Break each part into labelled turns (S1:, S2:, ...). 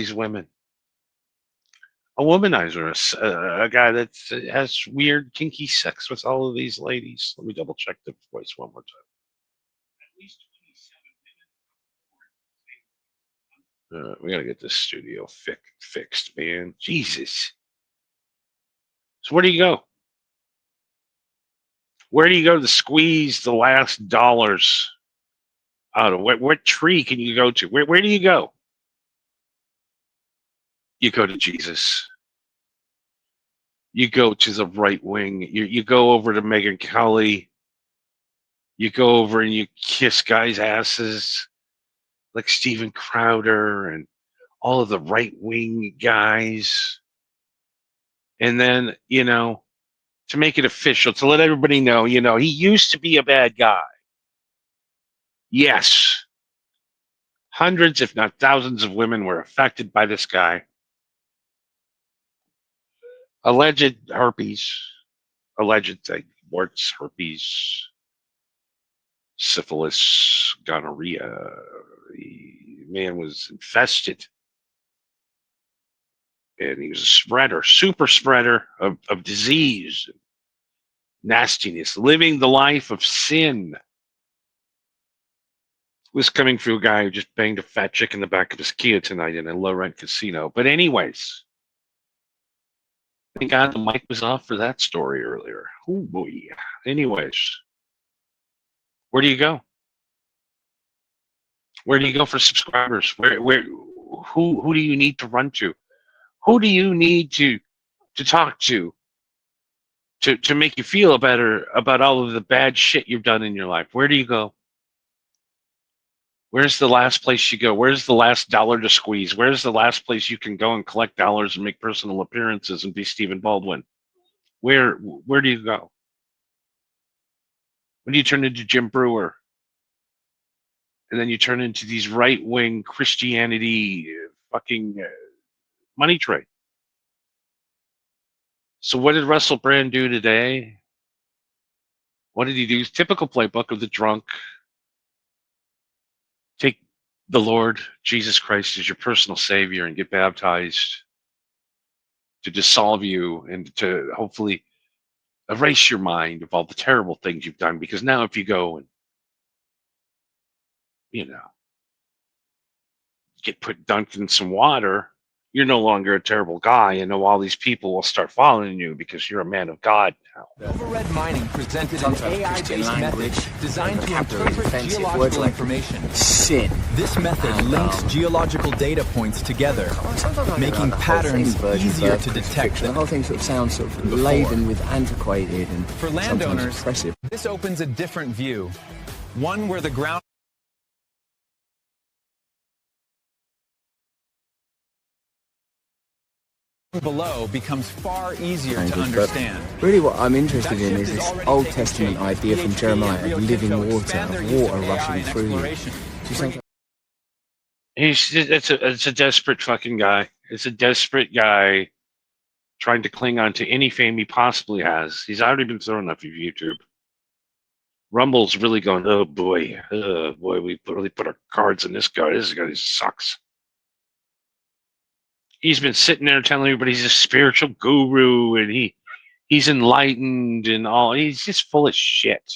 S1: these women. A womanizer, a guy that has weird, kinky sex with all of these ladies. Let me double check the voice one more time. We gotta get this studio fixed, man. Jesus. So where do you go? Where do you go to squeeze the last dollars out of? What tree can you go to? Where do you go? You go to Jesus. You go to the right wing. You go over to Megyn Kelly. You go over and you kiss guys' asses like Steven Crowder and all of the right wing guys. And then, to make it official, to let everybody know, he used to be a bad guy. Yes. Hundreds, if not thousands, of women were affected by this guy. Alleged herpes, alleged thing, warts, herpes, syphilis, gonorrhea. The man was infested. And he was a spreader, super spreader of disease, nastiness, living the life of sin. Was coming through a guy who just banged a fat chick in the back of his Kia tonight in a low-rent casino. But anyways, thank God the mic was off for that story earlier. Oh boy. Anyways, where do you go? Where do you go for subscribers? Who do you need to run to? Who do you need to talk to make you feel better about all of the bad shit you've done in your life? Where do you go? Where's the last place you go? Where's the last dollar to squeeze? Where's the last place you can go and collect dollars and make personal appearances and be Stephen Baldwin? Where do you go? When do you turn into Jim Brewer? And then you turn into these right-wing Christianity fucking money trade. So what did Russell Brand do today? What did he do? Typical playbook of the drunk. Take the Lord Jesus Christ as your personal savior and get baptized to dissolve you and to hopefully erase your mind of all the terrible things you've done. Because now if you go and, get put dunked in some water, you're no longer a terrible guy, and all these people will start following you because you're a man of God now.
S2: Overred mining presented an AI-based method designed to interpret geological information.
S3: Sin.
S2: This method links geological data points together, making patterns easier to detect.
S3: The whole thing sort of sounds sort of laden with antiquated and
S2: for landowners,
S3: oppressive.
S2: This opens a different view, one where the ground below becomes far easier to understand.
S3: Really what I'm interested in is this Old Testament idea from Jeremiah of living water rushing through you.
S1: It's a desperate fucking guy. It's a desperate guy trying to cling on to any fame he possibly has. He's already been thrown off of YouTube. Rumble's really going, oh boy, we really put our cards in this guy. This guy sucks. He's been sitting there telling everybody he's a spiritual guru and he's enlightened and all. He's just full of shit.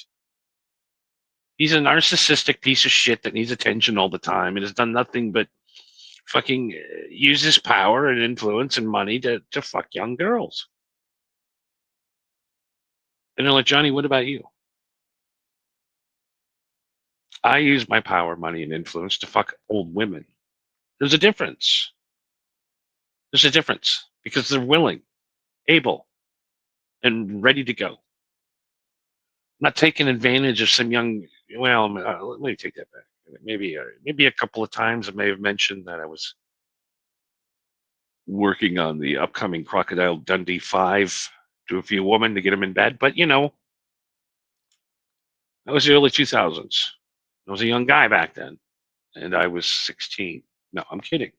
S1: He's a narcissistic piece of shit that needs attention all the time and has done nothing but fucking use his power and influence and money to fuck young girls. And they're like, Johnny, what about you? I use my power, money, and influence to fuck old women. There's a difference. There's a difference because they're willing, able, and ready to go. I'm not taking advantage of some young. Well, let me take that back. Maybe a couple of times I may have mentioned that I was working on the upcoming Crocodile Dundee 5 to a few women to get them in bed. But that was the early 2000s. I was a young guy back then, and I was 16. No, I'm kidding.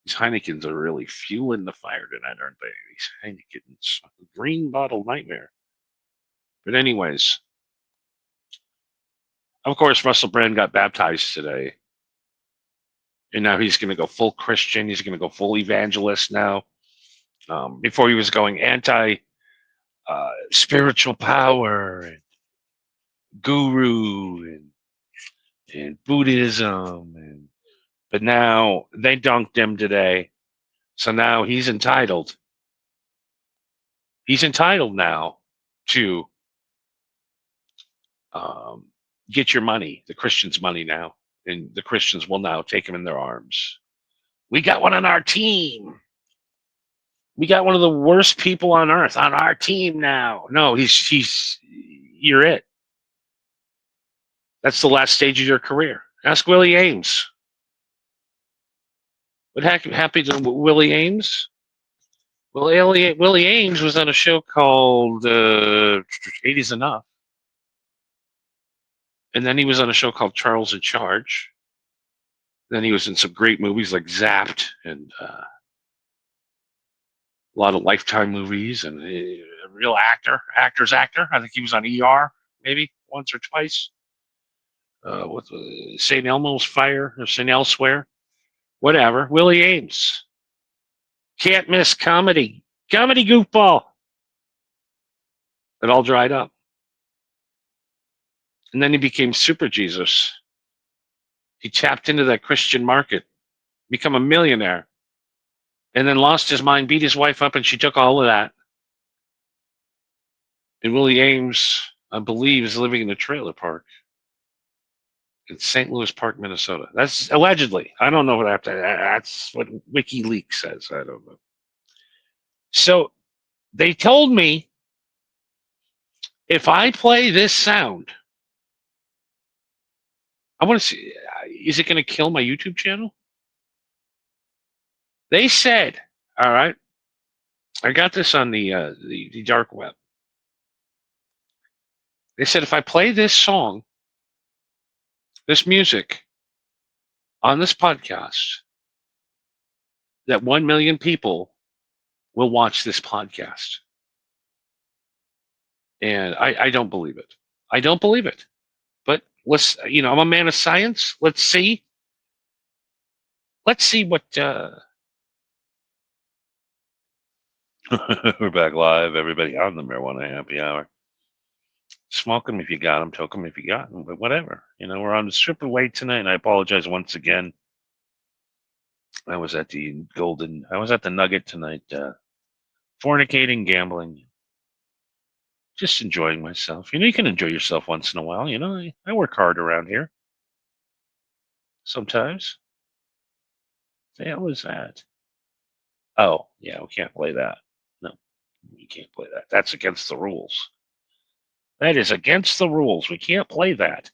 S1: These Heinekens are really fueling the fire tonight, aren't they? These Heinekens. Green bottle nightmare. But anyways, of course, Russell Brand got baptized today. and now he's going to go full Christian. He's going to go full evangelist now. Before he was going anti spiritual power and guru and Buddhism, but now they dunked him today, so now he's entitled. He's entitled now to get your money, the Christians' money now, and the Christians will now take him in their arms. We got one on our team. We got one of the worst people on earth on our team now. No, he's you're it. That's the last stage of your career. Ask Willie Ames. What happened to Willie Ames? Well, Willie Ames was on a show called 80's Enough. And then he was on a show called Charles in Charge. Then he was in some great movies like Zapped and a lot of Lifetime movies, and a real actor's actor. I think he was on ER maybe once or twice. With St. Elmo's Fire or St. Elsewhere. Whatever. Willie Ames. Can't miss comedy. Comedy goofball. It all dried up. And then he became Super Jesus. He tapped into that Christian market, become a millionaire, and then lost his mind, beat his wife up, and she took all of that. And Willie Ames, I believe, is living in a trailer park in St. Louis Park, Minnesota. That's allegedly. I don't know what that's what WikiLeaks says. I don't know. So they told me if I play this sound, I want to see, is it going to kill my YouTube channel? They said, all right, I got this on the dark web. They said if I play this song, this music on this podcast, that 1 million people will watch this podcast. And I don't believe it. I don't believe it. But let's, I'm a man of science. Let's see. Let's see what. We're back live, everybody, on the Marijuana Happy Hour. Smoke them if you got them, toke them if you got them, but whatever. We're on the strip away tonight, and I apologize once again. I was at the Nugget tonight, fornicating, gambling, just enjoying myself. You can enjoy yourself once in a while. I work hard around here. Sometimes. The hell is that? Oh, yeah, we can't play that. No, we can't play that. That's against the rules. That is against the rules. We can't play that.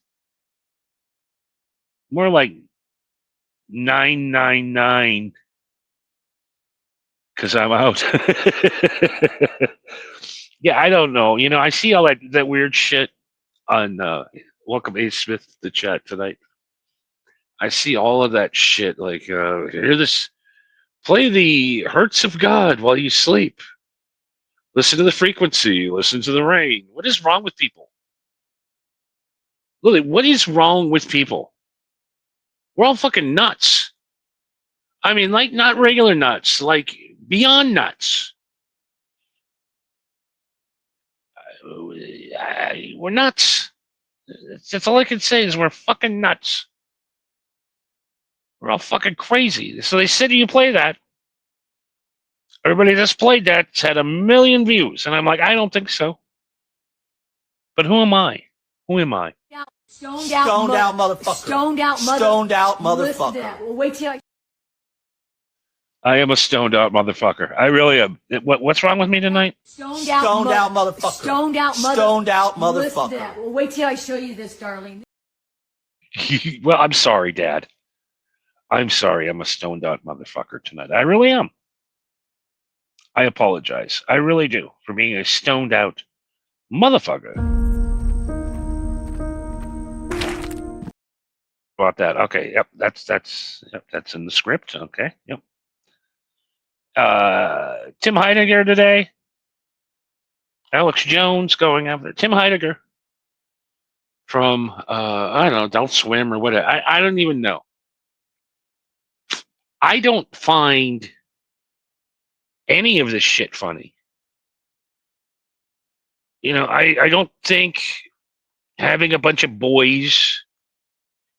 S1: More like 999 because I'm out. Yeah, I don't know. I see all that weird shit on Welcome A. Smith to the chat tonight. I see all of that shit. Like, hear this. Play the Hurts of God while you sleep. Listen to the frequency. Listen to the rain. What is wrong with people? Lily, what is wrong with people? We're all fucking nuts. I mean, like, not regular nuts, like beyond nuts. We're nuts. That's all I can say is we're fucking nuts. We're all fucking crazy. So they said you play that. Everybody that's played that's had 1 million views. And I'm like, I don't think so. But who am I? Who am I?
S4: Stoned out motherfucker. Stoned out motherfucker. Well, wait till
S1: I am a stoned out motherfucker. I really am. What's wrong with me tonight?
S4: Stoned out motherfucker. Stoned out motherfucker. Well, wait till I show you this, darling.
S1: Well, I'm sorry, Dad. I'm sorry. I'm a stoned out motherfucker tonight. I really am. I apologize. I really do for being a stoned out motherfucker. About that. Okay. Yep. That's in the script. Okay. Yep. Tim Heidegger today. Alex Jones going after Tim Heidegger from I don't know, Adult Swim or whatever. I don't even know. I don't find any of this shit funny. I don't think having a bunch of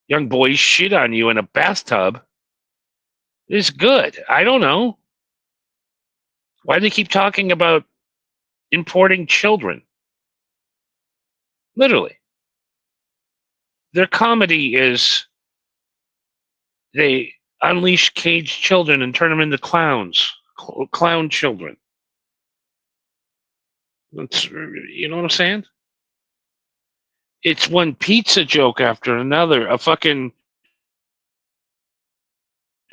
S1: young boys, shit on you in a bathtub is good. I don't know. Why do they keep talking about importing children? Literally. Their comedy is they unleash caged children and turn them into clowns, clown children. You know what I'm saying? It's one pizza joke after another. A fucking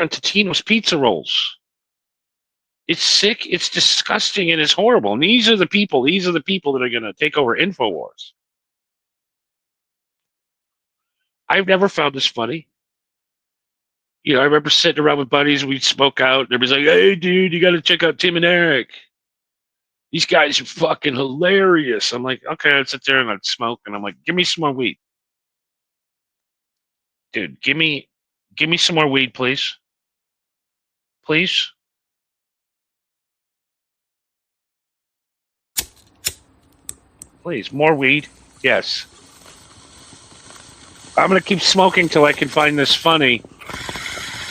S1: Totino's pizza rolls. It's sick. It's disgusting, and it's horrible. And these are the people. These are the people that are going to take over Infowars. I've never found this funny. I remember sitting around with buddies. We'd smoke out. And everybody's like, "Hey, dude, you got to check out Tim and Eric. These guys are fucking hilarious." I'm like, "Okay." I'd sit there and I'd smoke, and I'm like, "Give me some more weed, dude. Give me some more weed, please, please." Please, more weed. Yes. I'm going to keep smoking till I can find this funny.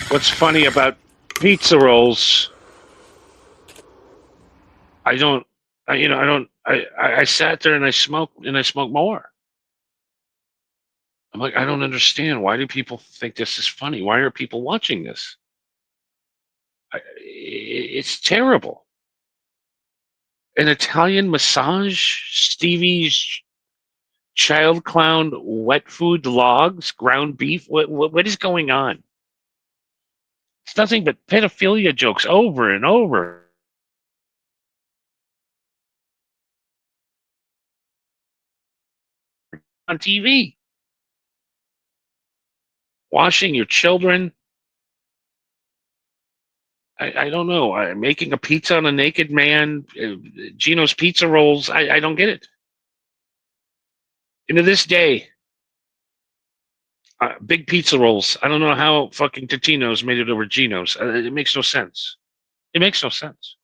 S1: What's funny about pizza rolls? I don't, I don't, I sat there and I smoked more. I'm like, I don't understand. Why do people think this is funny? Why are people watching this? It's terrible. An Italian massage, Stevie's child clown, wet food logs, ground beef. What is going on? It's nothing but pedophilia jokes over and over on TV. Washing your children. I don't know. Making a pizza on a naked man. Gino's pizza rolls. I don't get it. And to this day, big pizza rolls. I don't know how fucking Totino's made it over Gino's. It makes no sense. It makes no sense.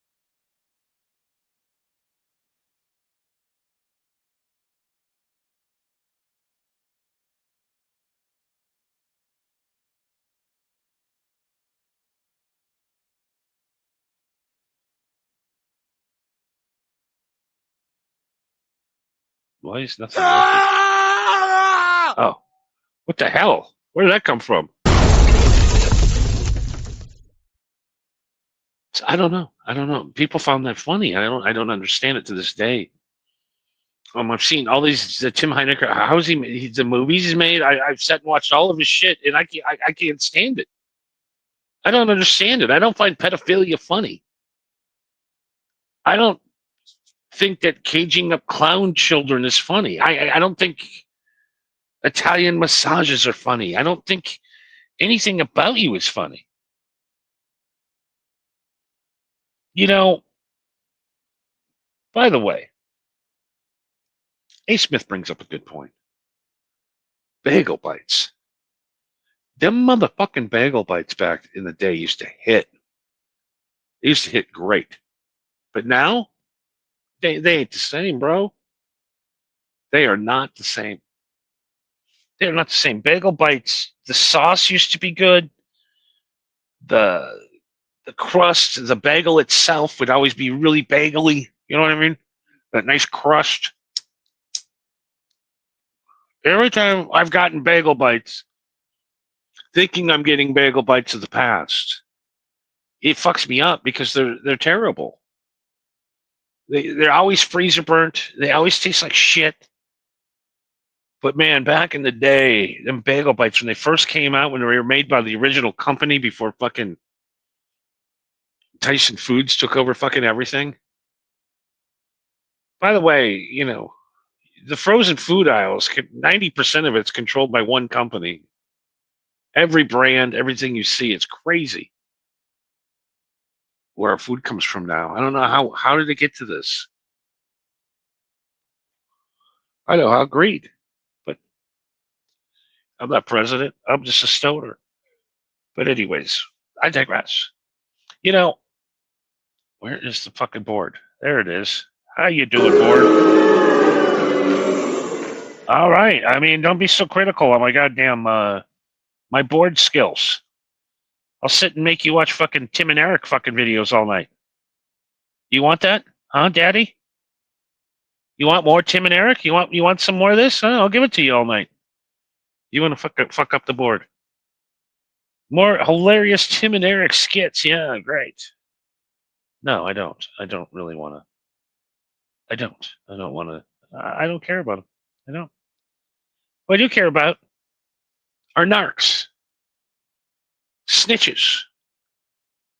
S1: Why is nothing working? Oh, what the hell? Where did that come from? I don't know. I don't know. People found that funny. I don't understand it to this day. I've seen all these Tim Heinecker. How's the movies he's made? I've sat and watched all of his shit, and I can't stand it. I don't understand it. I don't find pedophilia funny. I don't think that caging up clown children is funny. I don't think Italian massages are funny. I don't think anything about you is funny. You know, by the way, A. Smith brings up a good point. Bagel bites. Them motherfucking bagel bites back in the day used to hit. They used to hit great. But now, they ain't the same, bro. They are not the same. They're not the same. Bagel bites, the sauce used to be good. The the crust, the bagel itself would always be really bagely. You know what I mean? That nice crust. Every time I've gotten bagel bites, thinking I'm getting bagel bites of the past, it fucks me up because they're terrible. They're always freezer burnt. They always taste like shit. But man, back in the day, them bagel bites when they first came out, when they were made by the original company before fucking Tyson Foods took over fucking everything. By the way, the frozen food aisles, 90% of it's controlled by one company. Every brand, everything you see, it's crazy where our food comes from now. I don't know how did it get to this? I know how greed, but I'm not president. I'm just a stoner. But anyways, I digress. You know, where is the fucking board? There it is. How you doing, board? All right. I mean, don't be so critical on my goddamn my board skills. I'll sit and make you watch fucking Tim and Eric fucking videos all night. You want that? Huh, Daddy? You want more Tim and Eric? You want some more of this? Huh? I'll give it to you all night. You want to fuck up the board? More hilarious Tim and Eric skits. Yeah, great. No, I don't. I don't really want to. I don't. I don't want to. I don't care about them. I don't. What I do care about are narcs, snitches,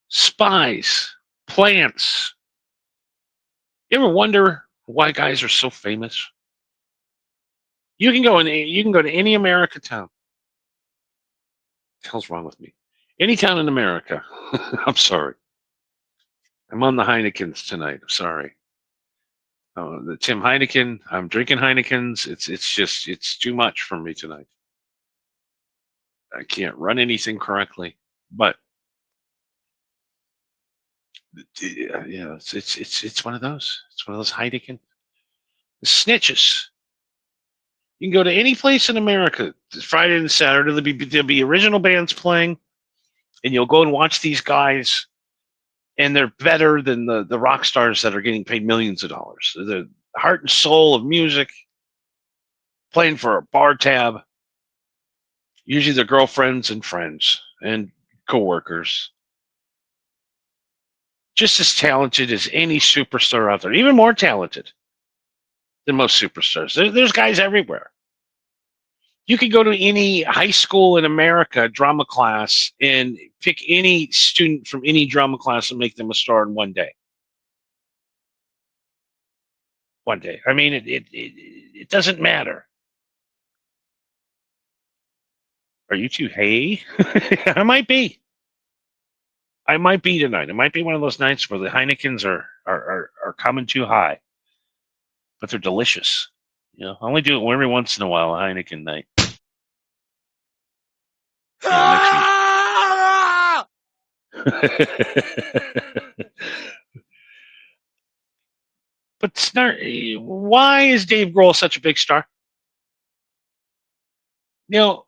S1: spies, plants. You ever wonder why guys are so famous? You can go to any America town. What the hell's wrong with me? Any town in America. I'm sorry. I'm on the Heinekens tonight. I'm sorry. The Tim Heineken. I'm drinking Heinekens. It's too much for me tonight. I can't run anything correctly. But yeah, it's one of those. It's one of those Heineken. The snitches. You can go to any place in America. Friday and Saturday, there'll be original bands playing, and you'll go and watch these guys, and they're better than the rock stars that are getting paid millions of dollars. They're the heart and soul of music, playing for a bar tab. Usually their girlfriends and friends and coworkers. Just as talented as any superstar out there, even more talented than most superstars. There's guys everywhere. You could go to any high school in America drama class and pick any student from any drama class and make them a star in one day. One day. I mean, it doesn't matter. Are you too hay? I might be. I might be tonight. It might be one of those nights where the Heinekens are coming too high, but they're delicious. You know, I only do it every once in a while, a Heineken night. Yeah, but why is Dave Grohl such a big star? You know,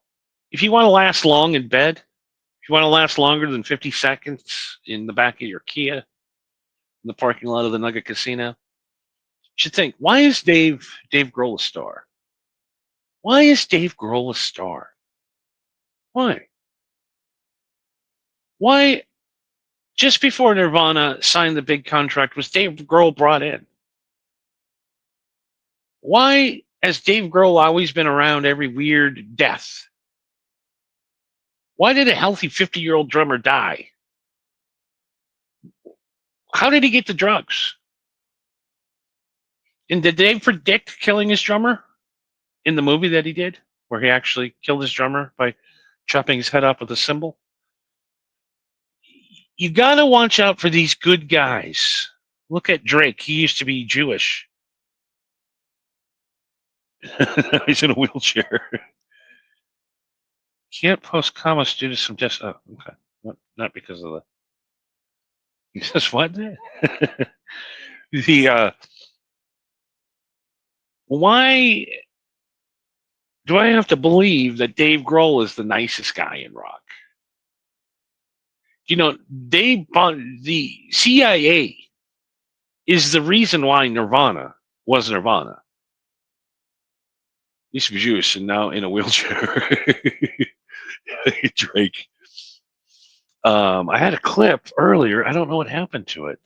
S1: if you want to last long in bed, if you want to last longer than 50 seconds in the back of your Kia, in the parking lot of the Nugget Casino, you should think, why is Dave Grohl a star? Why is Dave Grohl a star? Why? Why, just before Nirvana signed the big contract, was Dave Grohl brought in? Why has Dave Grohl always been around every weird death? Why did a healthy 50-year-old drummer die? How did he get the drugs? And did they predict killing his drummer in the movie that he did, where he actually killed his drummer by chopping his head off with a cymbal? You got to watch out for these good guys. Look at Drake. He used to be Jewish. He's in a wheelchair. Can't post comments due to some just. Oh, okay. Not because of the. He says what? The why do I have to believe that Dave Grohl is the nicest guy in rock? You know, the CIA is the reason why Nirvana was Nirvana. He used to be Jewish and now in a wheelchair. Drake. I had a clip earlier. I don't know what happened to it.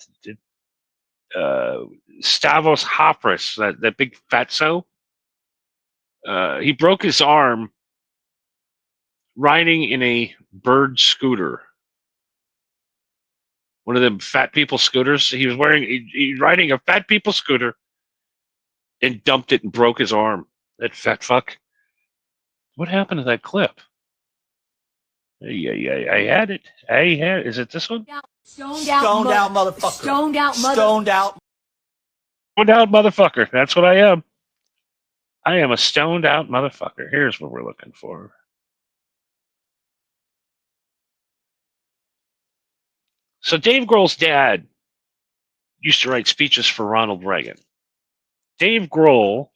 S1: Stavros Hopris, that big fatso, he broke his arm riding in a bird scooter. One of them fat people scooters. He was riding a fat people scooter and dumped it and broke his arm. That fat fuck. What happened to that clip? Yeah, I had it. Is it this one?
S4: Stoned out motherfucker. Stoned out
S1: motherfucker. That's what I am. I am a stoned out motherfucker. Here's what we're looking for. So Dave Grohl's dad used to write speeches for Ronald Reagan. Dave Grohl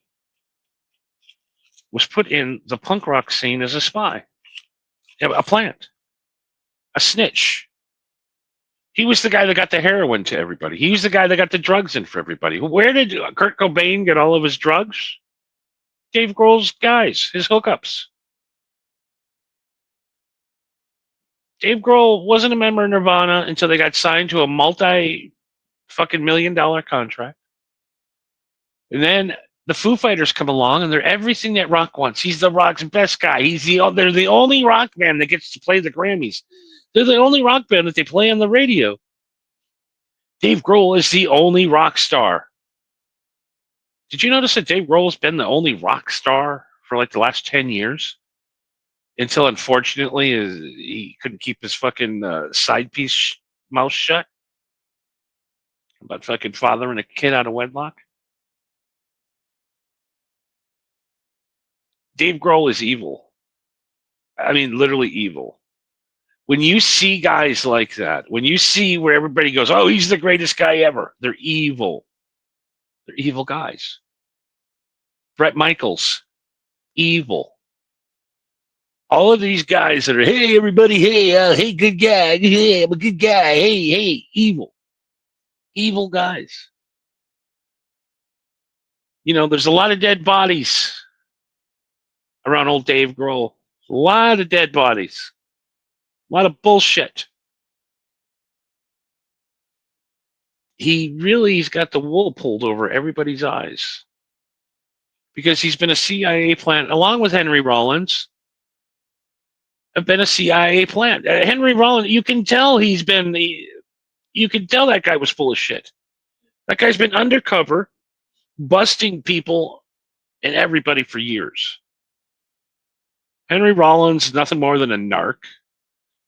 S1: was put in the punk rock scene as a spy, a plant, a snitch. He was the guy that got the heroin to everybody. He was the guy that got the drugs in for everybody. Where did Kurt Cobain get all of his drugs? Dave Grohl's guys, his hookups. Dave Grohl wasn't a member of Nirvana until they got signed to a multi-fucking $1 million contract. And then the Foo Fighters come along, and they're everything that rock wants. He's the rock's best guy. They're the only rock band that gets to play the Grammys. They're the only rock band that they play on the radio. Dave Grohl is the only rock star. Did you notice that Dave Grohl has been the only rock star for like the last 10 years? Until, unfortunately, he couldn't keep his fucking side piece mouth shut about fucking fathering a kid out of wedlock. Dave Grohl is evil. I mean, literally evil. When you see guys like that, when you see where everybody goes, oh, he's the greatest guy ever, they're evil. They're evil guys. Bret Michaels, evil. All of these guys that are, hey, everybody, hey, good guy, hey, I'm a good guy, hey, evil. Evil guys. You know, there's a lot of dead bodies around old Dave Grohl. A lot of dead bodies. A lot of bullshit. He's got the wool pulled over everybody's eyes. Because he's been a CIA plant, along with Henry Rollins, have been a CIA plant. Henry Rollins, you can tell you can tell that guy was full of shit. That guy's been undercover, busting people and everybody for years. Henry Rollins, nothing more than a narc.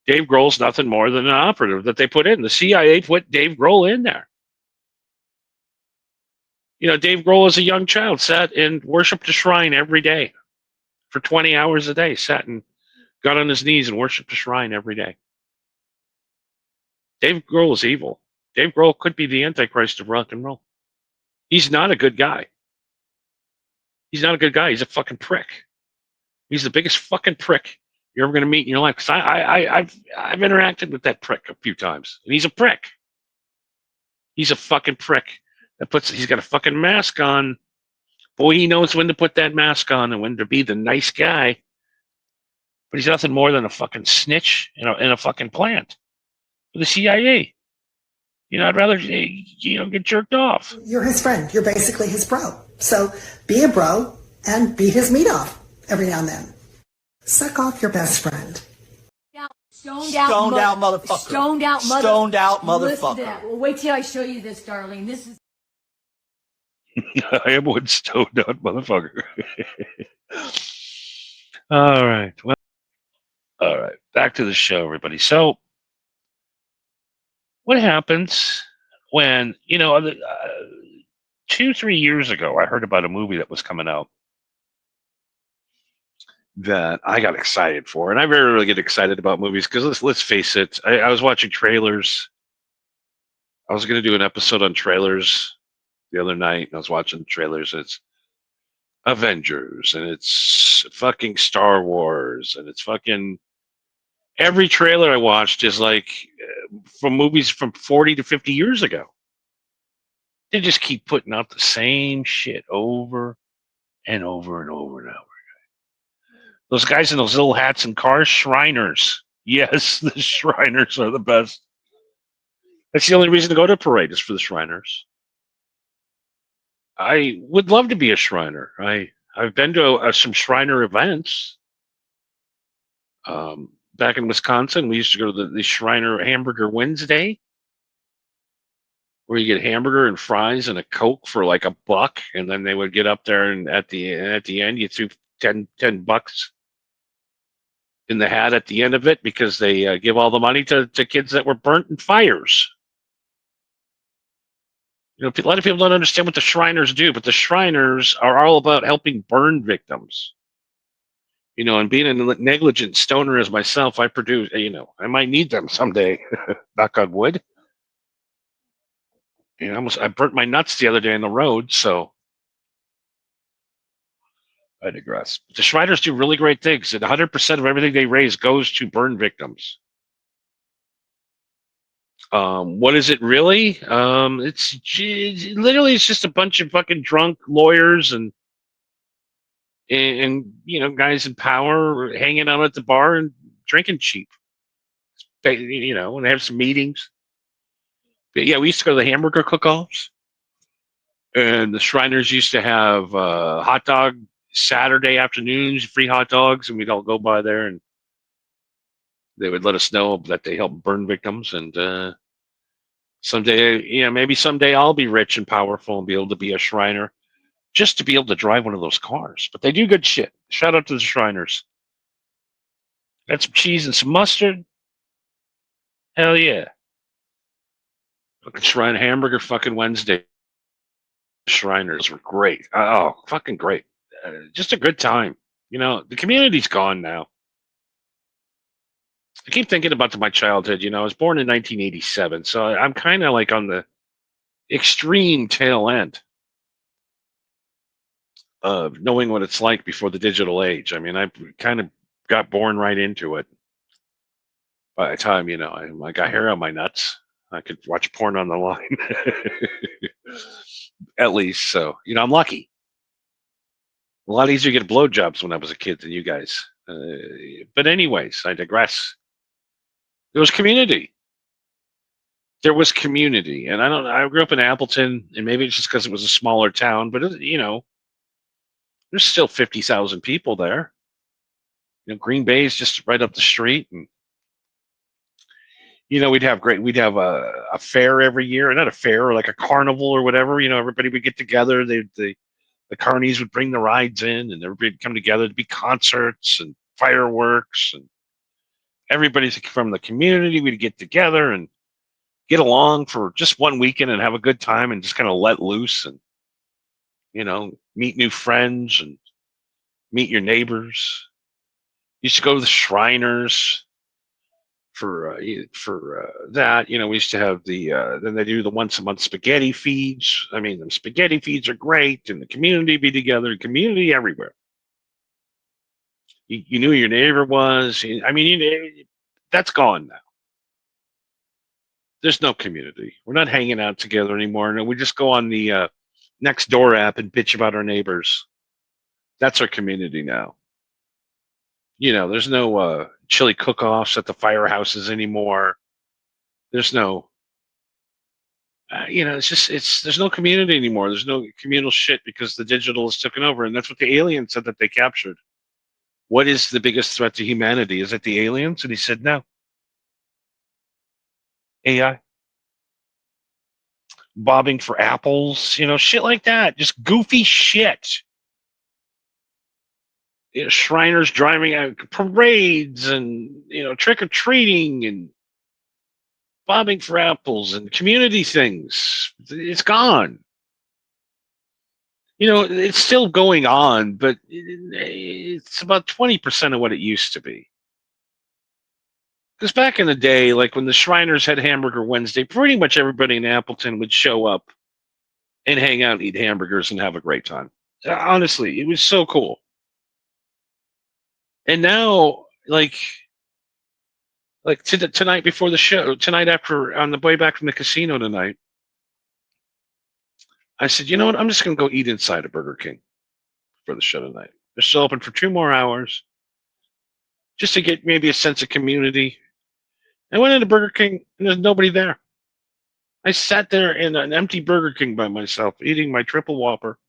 S1: Dave Grohl's nothing more than an operative that they put in. The CIA put Dave Grohl in there. You know, Dave Grohl as a young child sat and worshipped a shrine every day for 20 hours a day, sat and got on his knees and worshipped a shrine every day. Dave Grohl is evil. Dave Grohl could be the Antichrist of rock and roll. He's not a good guy. He's not a good guy. He's a fucking prick. He's the biggest fucking prick you're ever going to meet in your life. Because I've interacted with that prick a few times, and he's a prick. He's a fucking prick. He's got a fucking mask on. Boy, he knows when to put that mask on and when to be the nice guy. But he's nothing more than a fucking snitch in a fucking plant for the CIA. You know, I'd rather get jerked off.
S5: You're his friend. You're basically his bro. So be a bro and beat his meat off every now and then. Suck off your best friend.
S4: Stoned out motherfucker. Stoned out motherfucker. Listen to that. Well, wait till I show you this, darling. This is.
S1: I am one stoned out motherfucker. All right. Well, all right. Back to the show, everybody. So, what happens when, 2-3 years ago, I heard about a movie that was coming out that I got excited for. And I very rarely get excited about movies because let's face it, I was watching trailers. I was going to do an episode on trailers the other night, and I was watching the trailers. It's Avengers, and it's fucking Star Wars, and it's fucking every trailer I watched is like from movies from 40 to 50 years ago. They just keep putting out the same shit over and over and over and over. Those guys in those little hats and cars, Shriners. Yes, the Shriners are the best. That's the only reason to go to a parade is for the Shriners. I would love to be a Shriner. I've been to some Shriner events. Back in Wisconsin, we used to go to the Shriner Hamburger Wednesday, where you get hamburger and fries and a Coke for like $1, and then they would get up there and at the end you threw $10 in the hat at the end of it because they give all the money to kids that were burnt in fires. A lot of people don't understand what the Shriners do, but the Shriners are all about helping burn victims. And being a negligent stoner as myself, I produce, I might need them someday, knock on wood. I burnt my nuts the other day on the road, so I digress. The Shriners do really great things, and 100% of everything they raise goes to burn victims. What is it really? Literally it's just a bunch of fucking drunk lawyers and guys in power hanging out at the bar and drinking cheap. And they have some meetings. But yeah, we used to go to the hamburger cook-offs, and the Shriners used to have hot dog Saturday afternoons, free hot dogs, and we'd all go by there, and they would let us know that they help burn victims. And someday, maybe someday I'll be rich and powerful and be able to be a Shriner, just to be able to drive one of those cars. But they do good shit. Shout out to the Shriners. Got some cheese and some mustard. Hell yeah. Fucking Shrine Hamburger fucking Wednesday. Shriners were great. Oh, fucking great. Just a good time. The community's gone now. I keep thinking about my childhood. I was born in 1987, so I'm kind of like on the extreme tail end of knowing what it's like before the digital age. I mean, I kind of got born right into it. By the time, I got hair on my nuts, I could watch porn on the line. At least, so, I'm lucky. A lot easier to get blowjobs when I was a kid than you guys. But anyways, I digress. There was community. There was community. And I grew up in Appleton, and maybe it's just because it was a smaller town, but, there's still 50,000 people there. Green Bay is just right up the street, and we'd have a fair every year, not a fair, like a carnival or whatever. Everybody would get together. The carnies would bring the rides in, and everybody would come together to be concerts and fireworks, and everybody from the community would get together and get along for just one weekend and have a good time and just kind of let loose and meet new friends and meet your neighbors. Used to go to the Shriners for that. We used to have then they do the once a month spaghetti feeds. I mean, the spaghetti feeds are great, and the community be together, community everywhere. You knew who your neighbor was. I mean, that's gone now. There's no community. We're not hanging out together anymore. No, we just go on the next door app and bitch about our neighbors. That's our community now. There's no chili cook-offs at the firehouses anymore. There's no, there's no community anymore. There's no communal shit because the digital has taken over, and that's what the aliens said that they captured. What is the biggest threat to humanity? Is it the aliens? And he said, no. AI. Bobbing for apples, shit like that. Just goofy shit. Shriners driving out parades and, trick or treating and bobbing for apples and community things. It's gone. It's still going on, but it's about 20% of what it used to be. Because back in the day, like when the Shriners had Hamburger Wednesday, pretty much everybody in Appleton would show up and hang out, eat hamburgers, and have a great time. Honestly, it was so cool. And now, like tonight before the show, tonight after on the way back from the casino tonight, I said, you know what? I'm just going to go eat inside a Burger King for the show tonight. They're still open for 2 more hours, just to get maybe a sense of community. I went into Burger King and there's nobody there. I sat there in an empty Burger King by myself, eating my triple Whopper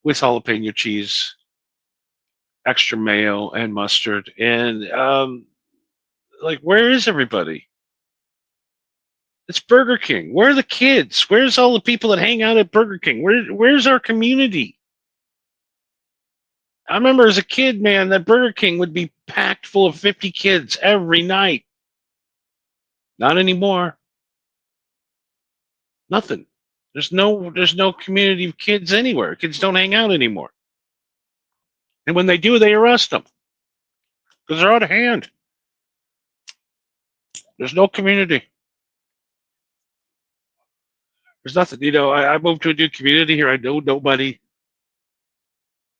S1: with jalapeno cheese, extra mayo and mustard, and where is everybody? It's Burger King. Where are the kids? Where's all the people that hang out at Burger King? Where's our community? I remember as a kid, man, that Burger King would be packed full of 50 kids every night. Not anymore. Nothing. There's no community of kids anywhere. Kids don't hang out anymore. And when they do, they arrest them because they're out of hand. There's no community. There's nothing. I moved to a new community here. I know nobody,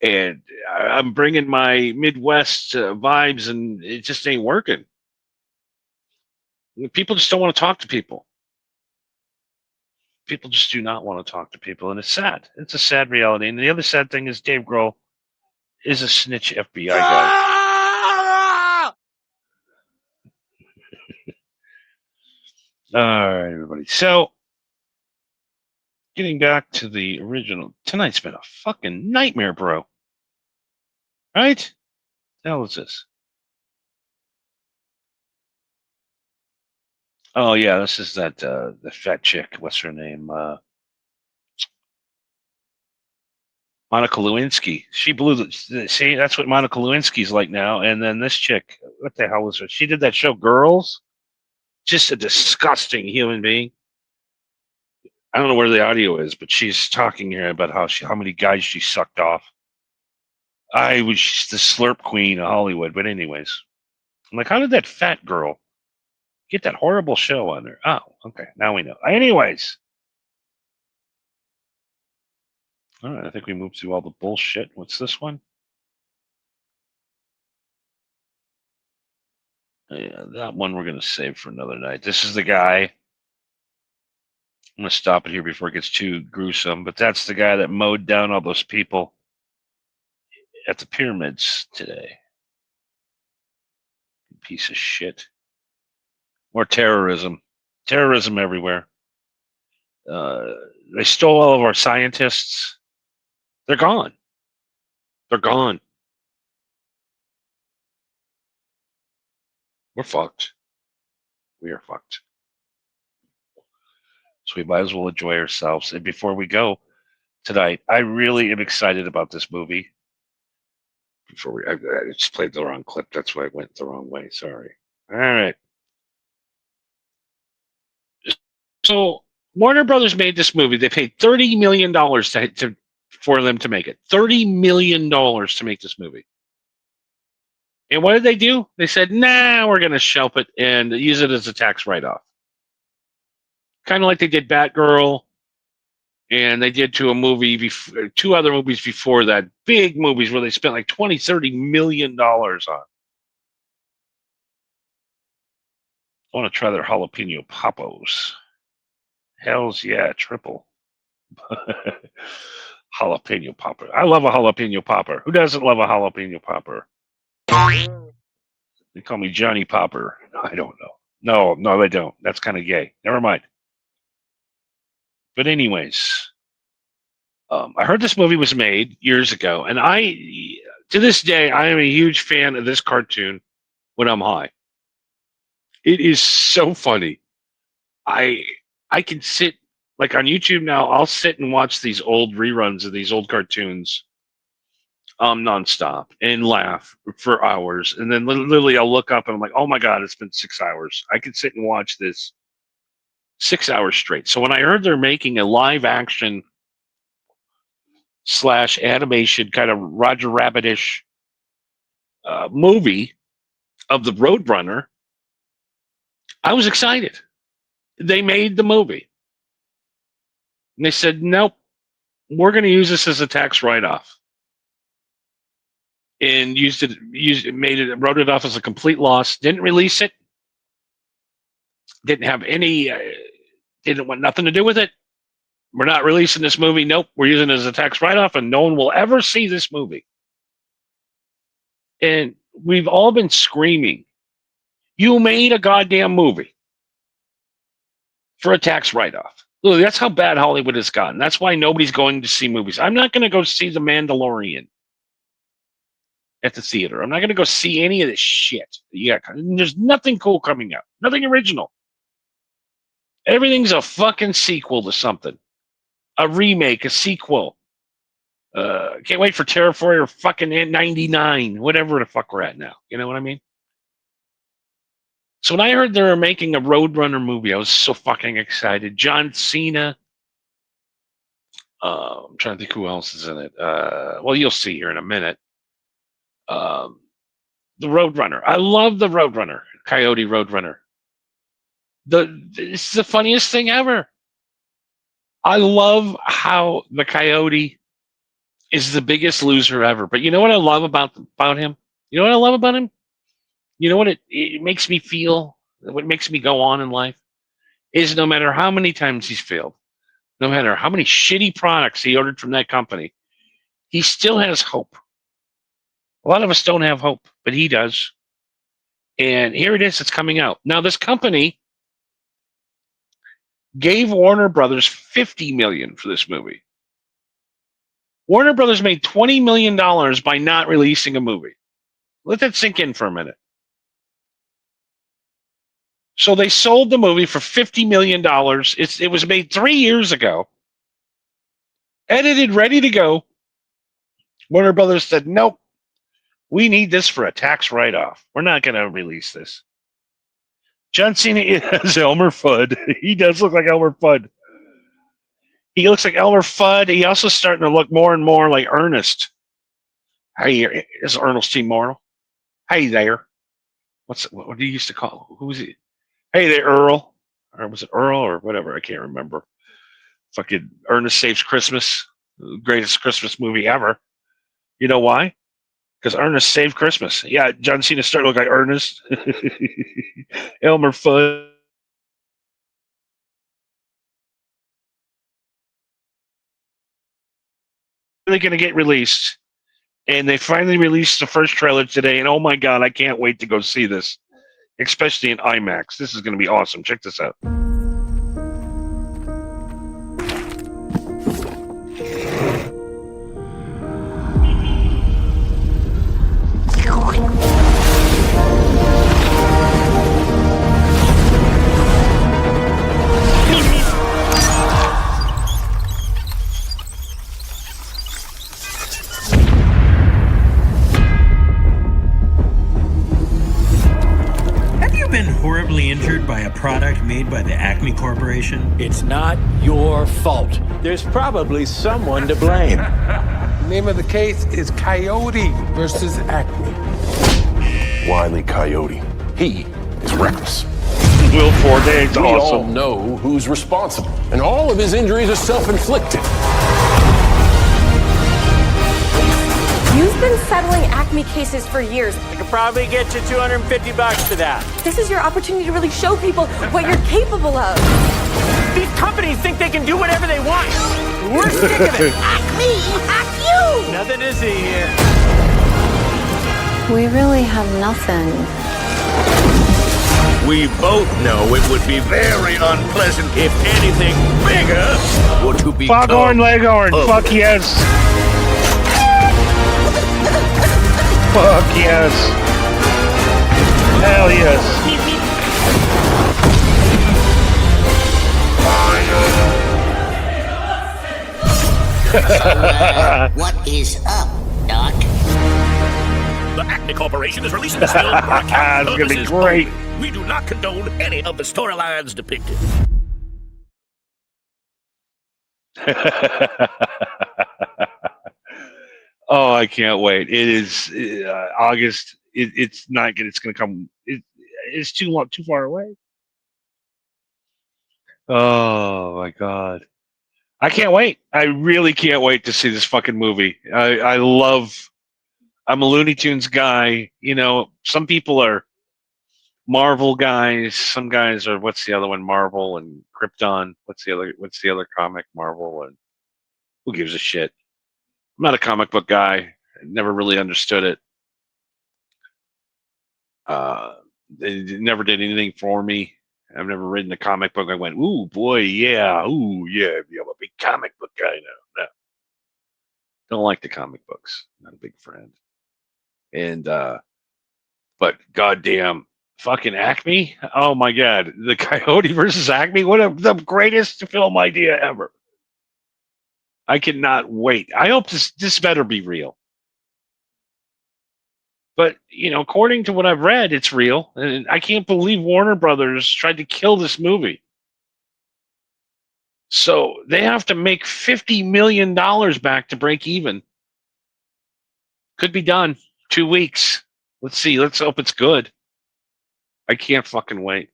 S1: and I'm bringing my Midwest vibes, and it just ain't working. People just don't want to talk to people. People just do not want to talk to people, and it's sad. It's a sad reality. And the other sad thing is Dave Grohl is a snitch FBI guy. All right, everybody. So, getting back to the original, tonight's been a fucking nightmare, bro. Right? The hell is this? Oh yeah, this is that the fat chick. What's her name? Monica Lewinsky. She blew the. See, that's what Monica Lewinsky's like now. And then this chick, what the hell was her? She did that show, Girls. Just a disgusting human being. I don't know where the audio is, but she's talking here about how many guys she sucked off. I was the slurp queen of Hollywood, but anyways, I'm like, how did that fat girl get that horrible show on her? Oh, okay, now we know. Anyways, all right, I think we moved through all the bullshit. What's this one? Yeah, that one we're gonna save for another night. This is the guy. I'm gonna stop it here before it gets too gruesome. But that's the guy that mowed down all those people at the pyramids today. Piece of shit. More terrorism. Terrorism everywhere. They stole all of our scientists. They're gone. They're gone. We're fucked. We are fucked. So we might as well enjoy ourselves. And before we go tonight, I really am excited about this movie. I just played the wrong clip. That's why I went the wrong way. Sorry. All right. So Warner Brothers made this movie. They paid $30 million for them to make it. $30 million to make this movie. And what did they do? They said, nah, we're going to shelf it and use it as a tax write-off. Kind of like they did Batgirl, and they did two other movies before that, big movies where they spent like $20-30 million on. I want to try their jalapeno poppos. Hells yeah, triple. Jalapeno popper. I love a jalapeno popper. Who doesn't love a jalapeno popper? They call me Johnny Popper. I don't know. No, they don't. That's kind of gay. Never mind. But anyways, I heard this movie was made years ago, and to this day, I am a huge fan of this cartoon when I'm high. It is so funny. I can sit like on YouTube now. I'll sit and watch these old reruns of these old cartoons, nonstop and laugh for hours, and then literally I'll look up and I'm like, oh my god, it's been 6 hours. I could sit and watch this 6 hours straight. So when I heard they're making a live action / animation kind of Roger Rabbitish movie of the Roadrunner, I was excited. They made the movie. And they said, nope, we're going to use this as a tax write-off. And wrote it off as a complete loss. Didn't release it. Didn't have any, didn't want nothing to do with it. We're not releasing this movie. Nope, we're using it as a tax write-off, and no one will ever see this movie. And we've all been screaming, you made a goddamn movie for a tax write-off. Look, that's how bad Hollywood has gotten. That's why nobody's going to see movies. I'm not going to go see The Mandalorian at the theater. I'm not going to go see any of this shit. Yeah, there's nothing cool coming out. Nothing original. Everything's a fucking sequel to something. A remake, a sequel. Can't wait for Terraform or fucking 99, whatever the fuck we're at now. You know what I mean? So when I heard they were making a Roadrunner movie, I was so fucking excited. John Cena. I'm trying to think who else is in it. Well, you'll see here in a minute. The Roadrunner. I love the Roadrunner. Coyote Roadrunner. It's the funniest thing ever. I love how the Coyote is the biggest loser ever. But you know what I love about him? You know what I love about him? You know what it makes me feel? What makes me go on in life is no matter how many times he's failed, no matter how many shitty products he ordered from that company, he still has hope. A lot of us don't have hope, but he does. And here it is, it's coming out. Now, this company gave Warner Brothers $50 million for this movie. Warner Brothers made $20 million by not releasing a movie. Let that sink in for a minute. So they sold the movie for $50 million. It was made 3 years ago, edited, ready to go. Warner Brothers said, nope, we need this for a tax write-off. We're not going to release this. John Cena is Elmer Fudd. He does look like Elmer Fudd. He looks like Elmer Fudd. He also starting to look more and more like Ernest. Hey, is Ernest T. Morrill? Hey there. What do you used to call? Who's he? Hey there, Earl. Or was it Earl or whatever? I can't remember. Fucking Ernest Saves Christmas. The greatest Christmas movie ever. You know why? Because Ernest saved Christmas. Yeah, John Cena started to look like Ernest. Elmer Fudd. They're going to get released. And they finally released the first trailer today. And oh my God, I can't wait to go see this, especially in IMAX. This is going to be awesome. Check this out.
S6: Horribly injured by a product made by the Acme Corporation?
S7: It's not your fault. There's probably someone to blame.
S8: The name of the case is Coyote versus Acme.
S9: Wile E. Coyote. He is reckless.
S1: Will Forte's
S9: We all
S1: awesome.
S9: know who's responsible, and all of his injuries are self-inflicted.
S10: You've been settling Acme cases for years.
S7: I could probably get you $250 for that.
S10: This is your opportunity to really show people what you're capable of.
S7: These companies think they can do whatever they want. We're sick of it.
S10: Acme, hack you!
S7: Nothing to see here.
S11: We really have nothing.
S12: We both know it would be very unpleasant if anything bigger were to be
S1: Foghorn Leghorn. Fuck yes. Fuck yes. Hell yes.
S13: What is up, Doc?
S12: The Acme Corporation is releasing this film for accounting
S1: It's gonna be
S12: purposes
S1: great.
S12: only. We do not condone any of the storylines depicted.
S1: Oh, I can't wait. It is August. It's not good. It's going to come. It's too long, too far away. Oh my God. I can't wait. I really can't wait to see this fucking movie. I'm a Looney Tunes guy. You know, some people are Marvel guys. Some guys are, what's the other one? Marvel and Krypton. What's the other comic? Marvel and who gives a shit? I'm not a comic book guy. I never really understood it. They never did anything for me. I've never written a comic book. I went, ooh, boy, yeah. Ooh, yeah. I'm a big comic book guy now. No. Don't like the comic books. Not a big friend. And, but goddamn, fucking Acme. Oh my God. The Coyote versus Acme. The greatest film idea ever. I cannot wait. I hope this better be real. But, you know, according to what I've read, it's real. And I can't believe Warner Brothers tried to kill this movie. So they have to make $50 million back to break even. Could be done. 2 weeks. Let's see. Let's hope it's good. I can't fucking wait.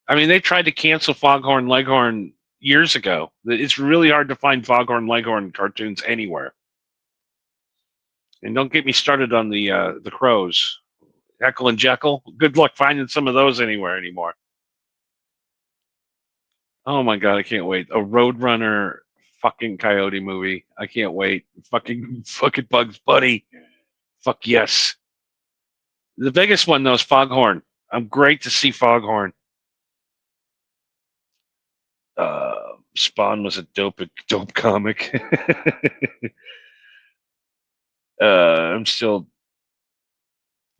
S1: I mean, they tried to cancel Foghorn Leghorn, years ago. It's really hard to find Foghorn Leghorn cartoons anywhere. And don't get me started on the crows. Heckle and Jekyll. Good luck finding some of those anywhere anymore. Oh my god, I can't wait. A Roadrunner fucking coyote movie. I can't wait. Fucking Bugs Bunny. Fuck yes. The biggest one though is Foghorn. I'm great to see Foghorn. Spawn was a dope comic. I'm still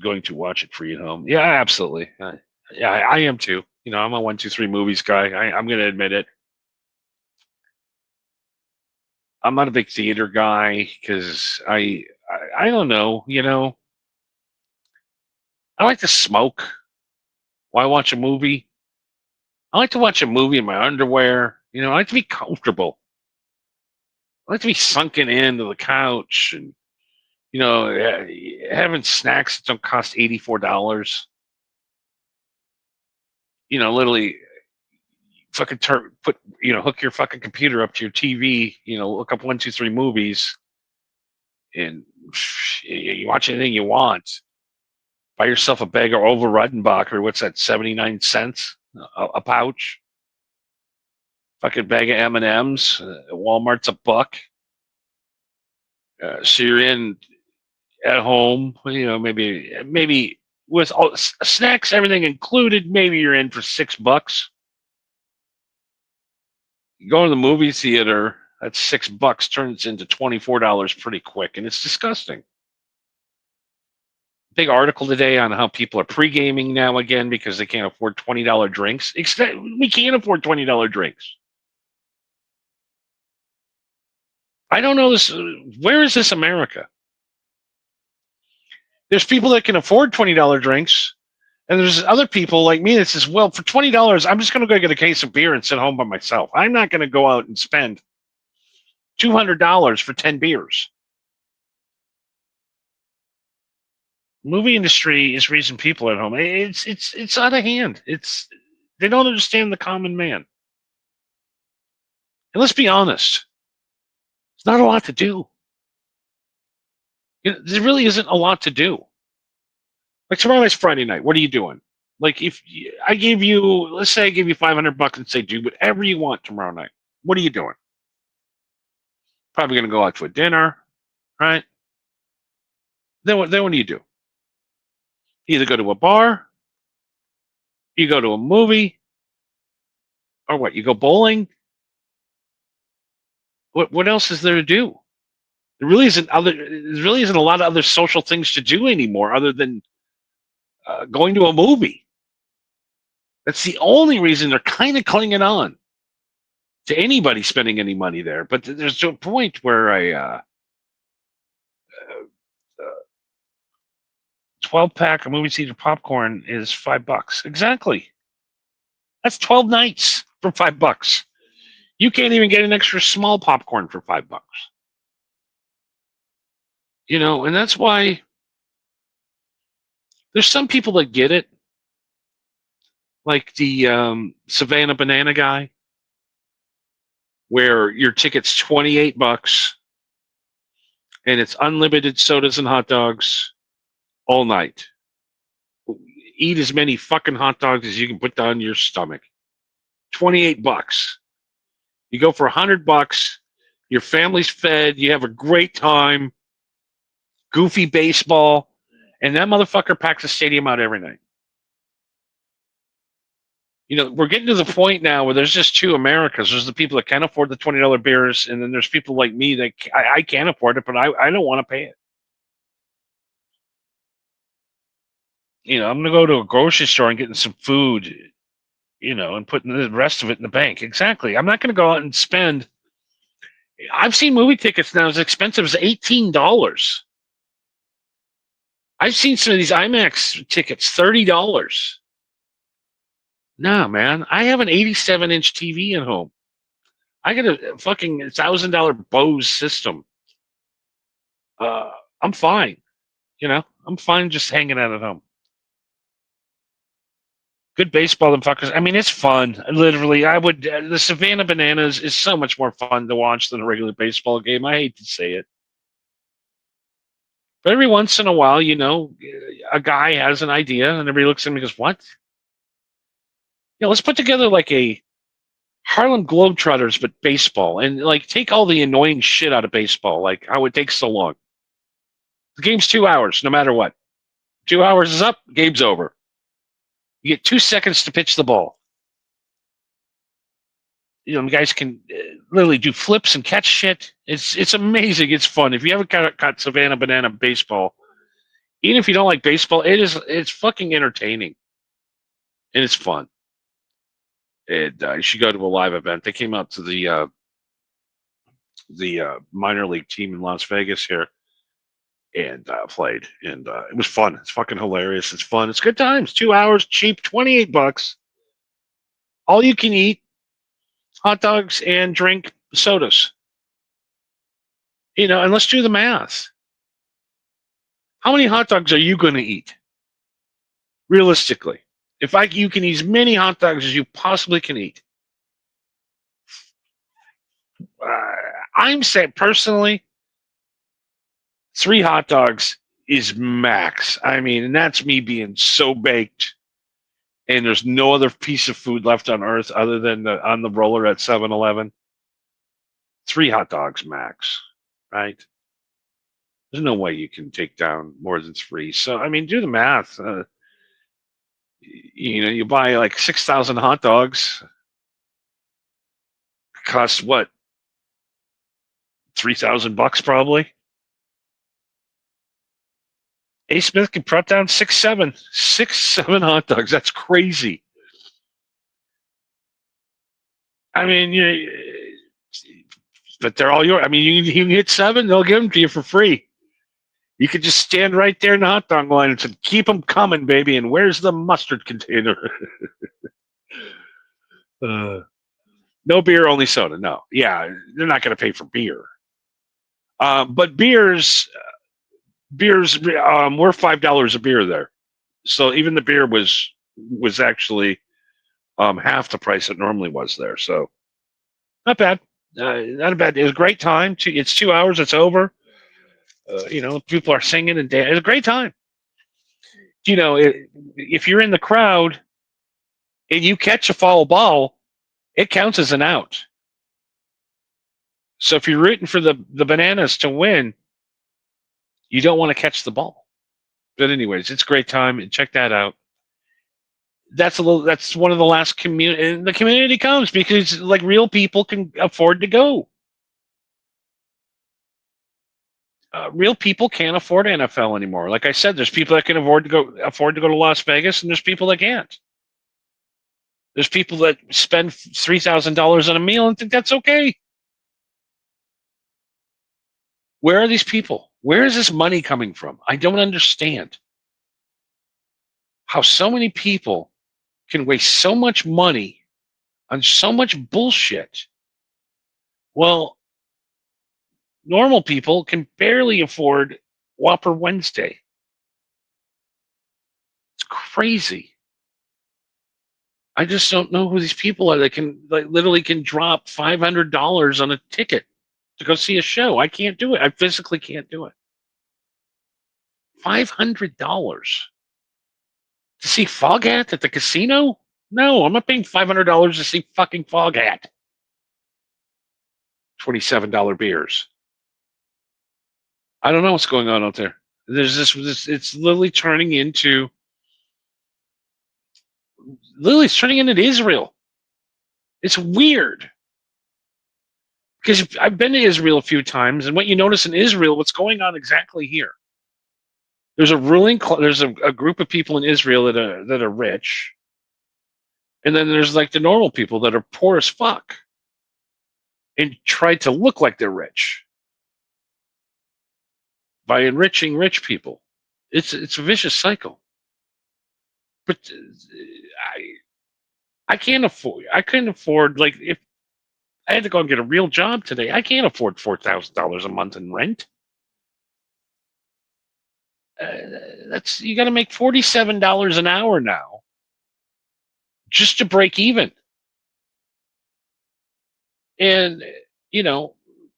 S1: going to watch it for you at home. Yeah, absolutely. Yeah, I am too. You know, I'm a 1, 2, 3 movies guy. I'm going to admit it. I'm not a big theater guy because I don't know. You know, I like to smoke. Why watch a movie? I like to watch a movie in my underwear. You know, I like to be comfortable. I like to be sunken into the couch and you know having snacks that don't cost $84. You know, literally fucking hook your fucking computer up to your TV. You know, look up 1, 2, 3 movies, and you watch anything you want. Buy yourself a bag of Over Ruttenbacher. What's that? 79 cents a pouch. Fucking bag of M&Ms. Walmart's $1. So you're in at home. You know, maybe with all snacks, everything included. Maybe you're in for $6. You go to the movie theater. That's $6 turns into $24 pretty quick, and it's disgusting. Big article today on how people are pre-gaming now again because they can't afford $20 drinks. We can't afford $20 drinks. I don't know this. Where is this America? There's people that can afford $20 drinks, and there's other people like me that says, well, for $20, I'm just going to go get a case of beer and sit home by myself. I'm not going to go out and spend $200 for 10 beers. Movie industry is raising people at home. It's out of hand. They don't understand the common man. And let's be honest, it's not a lot to do. You know, there really isn't a lot to do. Like tomorrow night's Friday night. What are you doing? Like if I gave you, let's say I gave you $500 and say do whatever you want tomorrow night. What are you doing? Probably going to go out to a dinner, right? Then what do you do? You either go to a bar, you go to a movie, or what? You go bowling. What else is there to do? There really isn't a lot of other social things to do anymore other than going to a movie. That's the only reason they're kind of clinging on to anybody spending any money there. But there's a point where a 12-pack of movie theater popcorn is $5. Exactly. That's 12 nights for $5. You can't even get an extra small popcorn for $5. You know, and that's why there's some people that get it, like the Savannah Banana guy, where your ticket's $28 and it's unlimited sodas and hot dogs all night. Eat as many fucking hot dogs as you can put down your stomach. $28. You go for $100. Your family's fed. You have a great time. Goofy baseball, and that motherfucker packs the stadium out every night. You know, we're getting to the point now where there's just two Americas. There's the people that can afford the $20 beers, and then there's people like me that I can't afford it, but I don't want to pay it. You know, I'm going to go to a grocery store and getting some food, you know, and putting the rest of it in the bank. Exactly. I'm not going to go out and spend. I've seen movie tickets now as expensive as $18. I've seen some of these IMAX tickets, $30. Nah, man. I have an 87-inch TV at home. I got a fucking $1,000 Bose system. I'm fine. You know, I'm fine just hanging out at home. Good baseball than fuckers. I mean, it's fun. Literally, I would. The Savannah Bananas is so much more fun to watch than a regular baseball game. I hate to say it, but every once in a while, a guy has an idea, and everybody looks at him and goes, "What? Let's put together like a Harlem Globetrotters, but baseball, and like take all the annoying shit out of baseball, like how it takes so long. The game's 2 hours, no matter what. 2 hours is up, game's over. You get 2 seconds to pitch the ball. The guys can literally do flips and catch shit. It's amazing. It's fun. If you haven't got Savannah Banana baseball, even if you don't like baseball, it's fucking entertaining and it's fun. And you should go to a live event. They came out to the minor league team in Las Vegas here and played, and it was fun. It's fucking hilarious. It's fun. It's good times. 2 hours, cheap, $28. All you can eat, hot dogs and drink sodas. And let's do the math. How many hot dogs are you going to eat? Realistically, you can eat as many hot dogs as you possibly can eat. I'm saying personally, 3 hot dogs is max. I mean, and that's me being so baked, and there's no other piece of food left on earth other than on the roller at 7-Eleven. 3 hot dogs max, right? There's no way you can take down more than 3. So, I mean, do the math. You buy like 6,000 hot dogs. Costs what? $3,000 probably. A. Smith can put down 6-7 hot dogs. That's crazy. I mean, but they're all yours. I mean, you can hit 7, they'll give them to you for free. You could just stand right there in the hot dog line and say, "Keep them coming, baby." And where's the mustard container? No beer, only soda. No, yeah, they're not going to pay for beer. But beers were $5 a beer there. So even the beer was actually half the price it normally was there. So not bad. Not a bad. It was a great time. It's 2 hours. It's over. People are singing and dancing. It's a great time. If you're in the crowd and you catch a foul ball, it counts as an out. So if you're rooting for the Bananas to win, you don't want to catch the ball. But anyways, it's a great time, and check that out. That's one of the last community, and the community comes because like real people can afford to go. Real people can't afford NFL anymore. Like I said, there's people that can afford to go to Las Vegas, and there's people that can't. There's people that spend $3,000 on a meal and think that's okay. Where are these people? Where is this money coming from? I don't understand how so many people can waste so much money on so much bullshit. Well, normal people can barely afford Whopper Wednesday. It's crazy. I just don't know who these people are that can literally can drop $500 on a ticket to go see a show. I can't do it. I physically can't do it. $500 to see Foghat at the casino? No, I'm not paying $500 to see fucking Foghat. $27 beers. I don't know what's going on out there. There's this it's literally turning into Israel. It's weird. Because I've been to Israel a few times, and what you notice in Israel, what's going on exactly here? There's a group of people in Israel that are rich, and then there's like the normal people that are poor as fuck, and try to look like they're rich by enriching rich people. It's a vicious cycle. But I couldn't afford, like, if I had to go and get a real job today, I can't afford $4,000 a month in rent. You got to make $47 an hour now just to break even. And,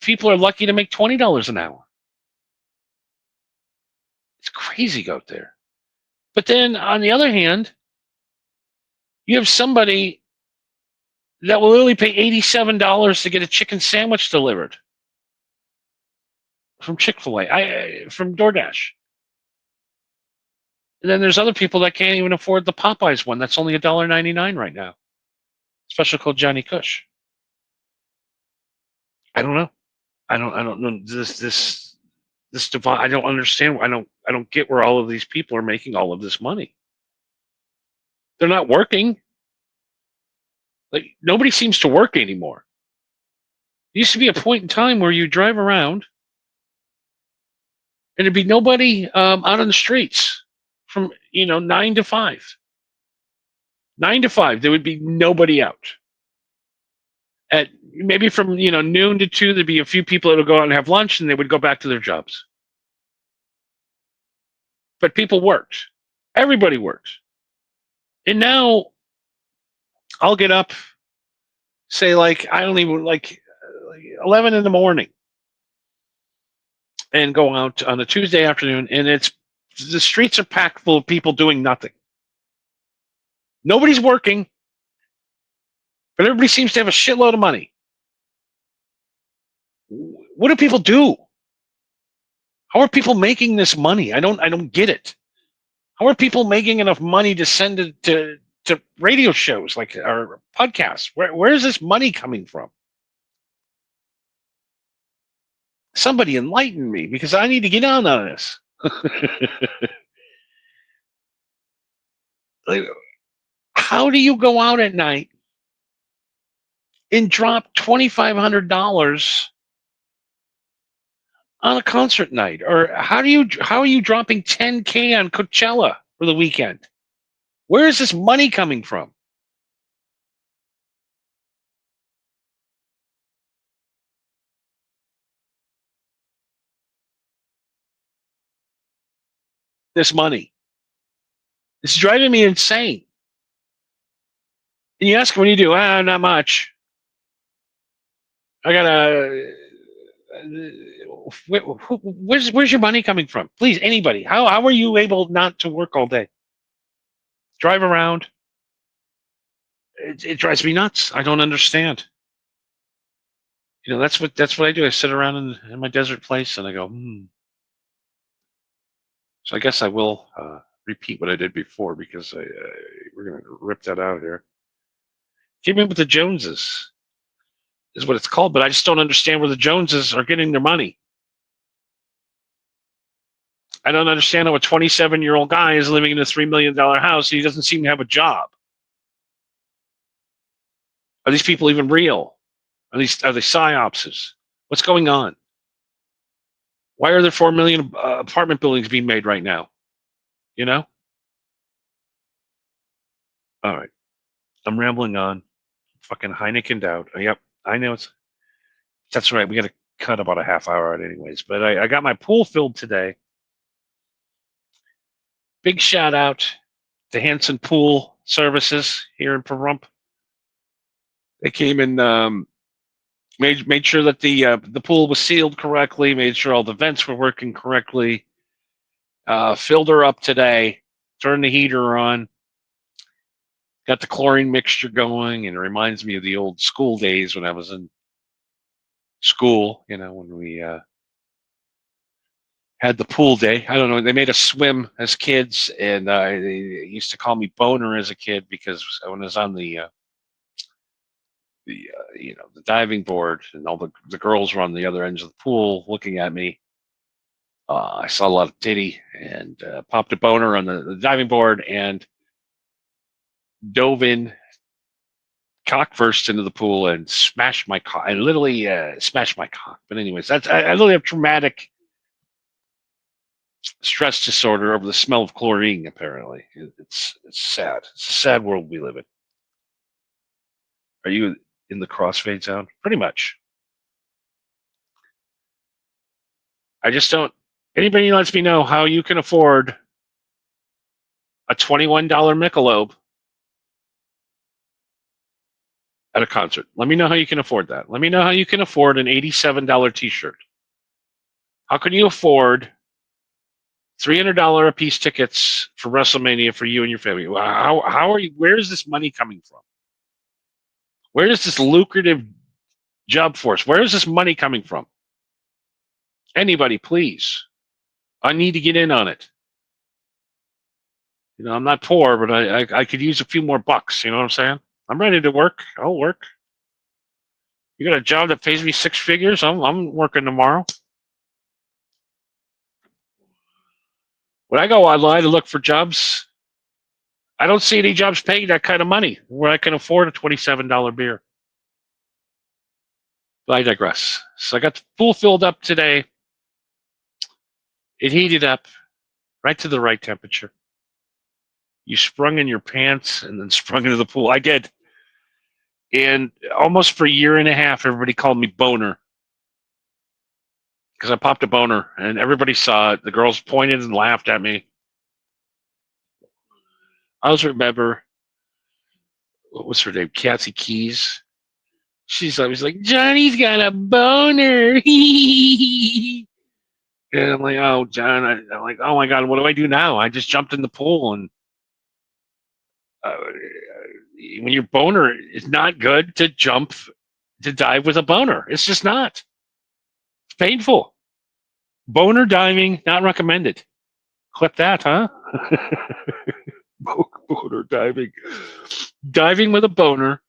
S1: people are lucky to make $20 an hour. It's crazy out there. But then on the other hand, you have somebody that will only pay $87 to get a chicken sandwich delivered from Chick-fil-A, from DoorDash. And then there's other people that can't even afford the Popeyes one. That's only $1.99 right now. Special called Johnny Cush. I don't know. I don't know this divide. I don't understand. I don't get where all of these people are making all of this money. They're not working. Like, nobody seems to work anymore. There used to be a point in time where you drive around and there'd be nobody out on the streets from 9 to 5. 9 to 5, there would be nobody out. At maybe from noon to 2, there'd be a few people that would go out and have lunch, and they would go back to their jobs. But people worked. Everybody worked. And now I'll get up, say, I don't even 11 in the morning, and go out on a Tuesday afternoon, and the streets are packed full of people doing nothing. Nobody's working, but everybody seems to have a shitload of money. What do people do? How are people making this money? I don't get it. How are people making enough money to send it to radio shows or podcasts? Where is this money coming from? Somebody enlighten me, because I need to get on this. How do you go out at night and drop $2,500 on a concert night? Or how are you dropping $10K on Coachella for the weekend? Where is this money coming from? This money. It's driving me insane. And you ask, what do you do? Not much. I gotta. Where's your money coming from? Please, anybody. How are you able not to work all day? Drive around. It drives me nuts. I don't understand. That's what I do. I sit around in my desert place and I go, So I guess I will repeat what I did before, because we're gonna rip that out here. Keep in with the Joneses is what it's called, but I just don't understand where the Joneses are getting their money. I don't understand how a 27-year-old guy is living in a $3 million house and he doesn't seem to have a job. Are these people even real? Are they psyopses? What's going on? Why are there 4 million apartment buildings being made right now? All right. I'm rambling on. Fucking Heineken out. Yep. I know that's right. We got to cut about a half hour out anyways. But I got my pool filled today. Big shout out to Hanson Pool Services here in Pahrump. They came and made sure that the pool was sealed correctly, made sure all the vents were working correctly, filled her up today, turned the heater on, got the chlorine mixture going, and it reminds me of the old school days when I was in school, when we had the pool day. I don't know, they made us swim as kids, and they used to call me Boner as a kid, because when I was on the diving board and all the girls were on the other ends of the pool looking at me, I saw a lot of titty and popped a boner on the diving board and dove in cock first into the pool and smashed my cock. I literally smashed my cock. But anyways, I literally have traumatic stress disorder over the smell of chlorine. Apparently, it's sad. It's a sad world we live in. Are you in the crossfade zone? Pretty much. I just don't. Anybody lets me know how you can afford a $21 Michelob at a concert. Let me know how you can afford that. Let me know how you can afford an $87 T-shirt. How can you afford $300 a piece tickets for WrestleMania for you and your family? How are you? Where is this money coming from? Where is this lucrative job force? Where is this money coming from? Anybody, please. I need to get in on it. You know, I'm not poor, but I could use a few more bucks. You know what I'm saying? I'm ready to work. I'll work. You got a job that pays me six figures? I'm working tomorrow. When I go online to look for jobs, I don't see any jobs paying that kind of money where I can afford a $27 beer. But I digress. So I got the pool filled up today. It heated up right to the right temperature. You sprung in your pants and then sprung into the pool. I did. And almost for a year and a half, everybody called me Boner because I popped a boner, and everybody saw it. The girls pointed and laughed at me. I always remember, what was her name? Cassie Keys. She's always like, Johnny's got a boner. And I'm like, oh, John. I'm like, oh my God, what do I do now? I just jumped in the pool, and when your boner is not good to jump, to dive with a boner. It's just not. It's painful. Boner diving, not recommended. Clip that, huh? Boner diving. Diving with a boner,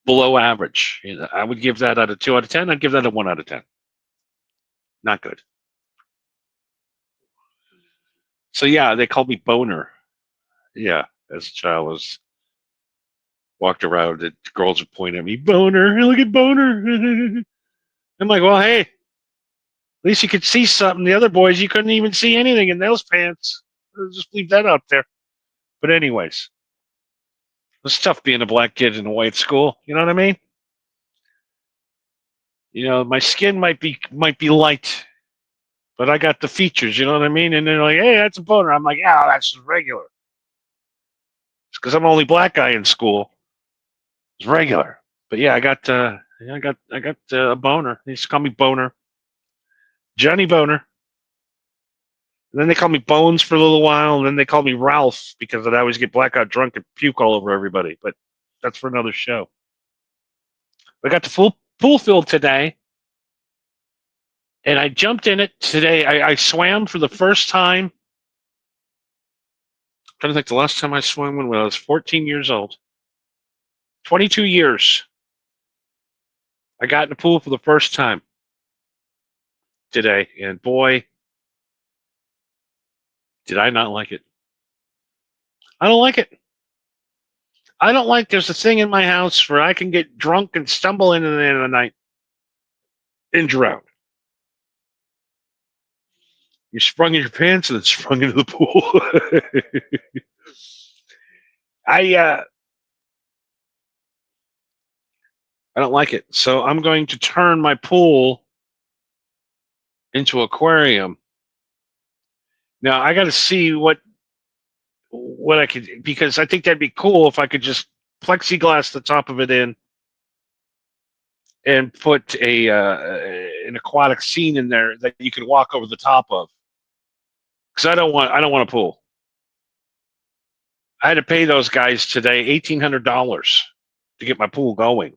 S1: below average. You know, I would give that out of 2 out of 10. I'd give that a 1 out of 10. Not good. So yeah, they called me Boner. Yeah, as a child, I was walked around and girls would point at me, Boner, look at Boner. I'm like, well, hey, at least you could see something. The other boys, you couldn't even see anything in those pants. I'll just leave that out there. But anyways, it's tough being a black kid in a white school. You know what I mean? You know, my skin might be light, but I got the features. You know what I mean? And they're like, "Hey, that's a boner." I'm like, "Yeah, that's just regular." It's because I'm the only black guy in school. It's regular. But yeah, I got a boner. They used to call me Boner, Johnny Boner. And then they called me Bones for a little while, and then they called me Ralph because I'd always get blackout drunk and puke all over everybody. But that's for another show. I got the full pool filled today, and I jumped in it today. I swam for the first time. I'm trying to think the last time I swam when I was 14 years old. 22 years. I got in the pool for the first time today, and boy, did I not like it. I don't like it. I don't like there's a thing in my house where I can get drunk and stumble in the end of the night and drown. You sprung in your pants and then sprung into the pool. I don't like it. So I'm going to turn my pool into an aquarium. Now I got to see what I could, because I think that'd be cool if I could just plexiglass the top of it in and put an aquatic scene in there that you could walk over the top of. Because I don't want a pool. I had to pay those guys today $1,800 to get my pool going,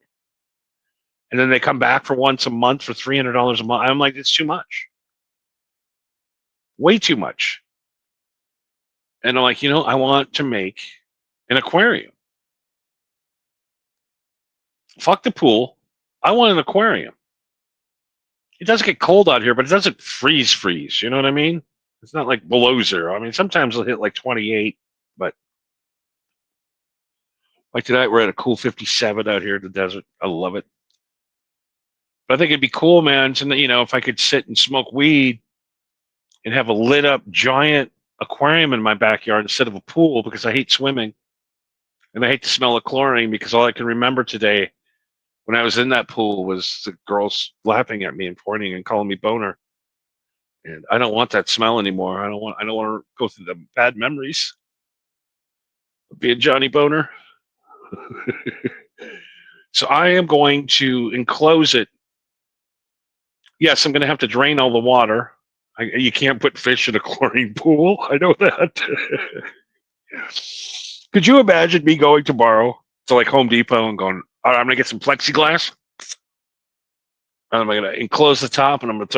S1: and then they come back for once a month for $300 a month. I'm like, it's too much, way too much. And I'm like, I want to make an aquarium. Fuck the pool. I want an aquarium. It does get cold out here, but it doesn't freeze. You know what I mean? It's not like below zero. I mean, sometimes it'll hit like 28, but like tonight, we're at a cool 57 out here in the desert. I love it. But I think it'd be cool, man, to, if I could sit and smoke weed and have a lit up giant aquarium in my backyard instead of a pool, because I hate swimming. And I hate the smell of chlorine, because all I can remember today when I was in that pool was the girls laughing at me and pointing and calling me Boner. And I don't want that smell anymore. I don't want to go through the bad memories of being Johnny Boner. So I am going to enclose it. Yes, I'm going to have to drain all the water. You can't put fish in a chlorine pool. I know that. Could you imagine me going tomorrow to like Home Depot and going, all right, I'm going to get some plexiglass. And I'm going to enclose the top, and I'm going to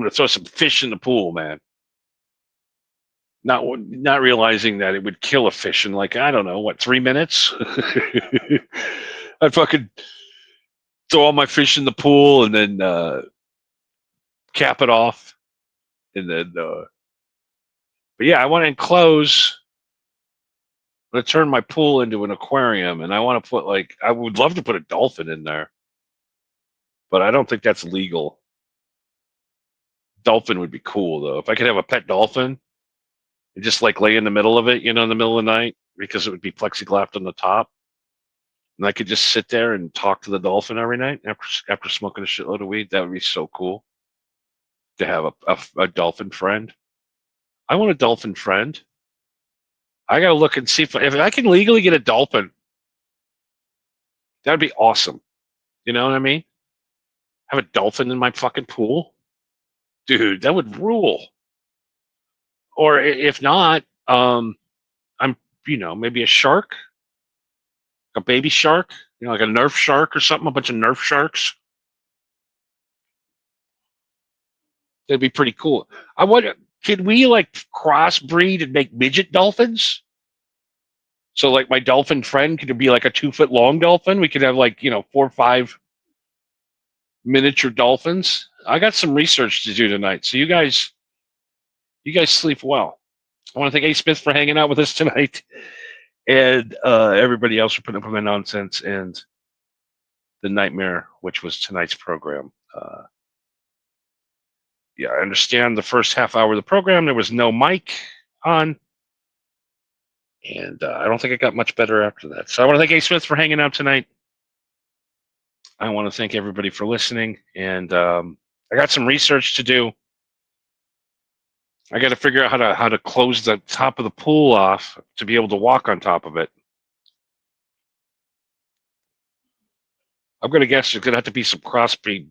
S1: throw some fish in the pool, man. Not realizing that it would kill a fish in like, I don't know, what, 3 minutes? I'd fucking throw all my fish in the pool and then cap it off. And then, but yeah, I want to enclose. I'm going to turn my pool into an aquarium, and I want to put I would love to put a dolphin in there, but I don't think that's legal. Dolphin would be cool, though. If I could have a pet dolphin and just lay in the middle of it, in the middle of the night, because it would be plexiglass on the top. And I could just sit there and talk to the dolphin every night after smoking a shitload of weed. That would be so cool to have a dolphin friend. I want a dolphin friend. I got to look and see if I can legally get a dolphin. That would be awesome. You know what I mean? Have a dolphin in my fucking pool? Dude, that would rule. Or if not, I'm, maybe a shark, a baby shark, like a Nerf shark or something, a bunch of Nerf sharks. That'd be pretty cool. I wonder, could we crossbreed and make midget dolphins? So my dolphin friend could be like a 2-foot long dolphin. We could have 4 or 5 miniature dolphins. I got some research to do tonight. So you guys sleep well. I want to thank A. Smith for hanging out with us tonight, and everybody else for putting up with my nonsense and the nightmare, which was tonight's program. Yeah, I understand the first half hour of the program, there was no mic on, and I don't think it got much better after that. So I want to thank A. Smith for hanging out tonight. I want to thank everybody for listening, and I got some research to do. I got to figure out how to close the top of the pool off to be able to walk on top of it. I'm going to guess there's going to have to be some crossbreed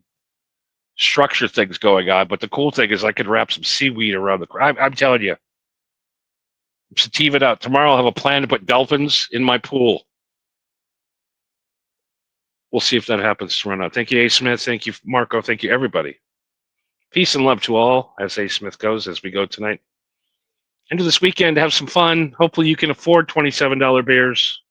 S1: structure things going on, but the cool thing is I could wrap some seaweed around the. I'm telling you, I'm sativa it out. Tomorrow I'll have a plan to put dolphins in my pool. We'll see if that happens tomorrow night. Thank you, A. Smith. Thank you, Marco. Thank you, everybody. Peace and love to all, as A. Smith goes, as we go tonight. Into this weekend, have some fun. Hopefully you can afford $27 beers.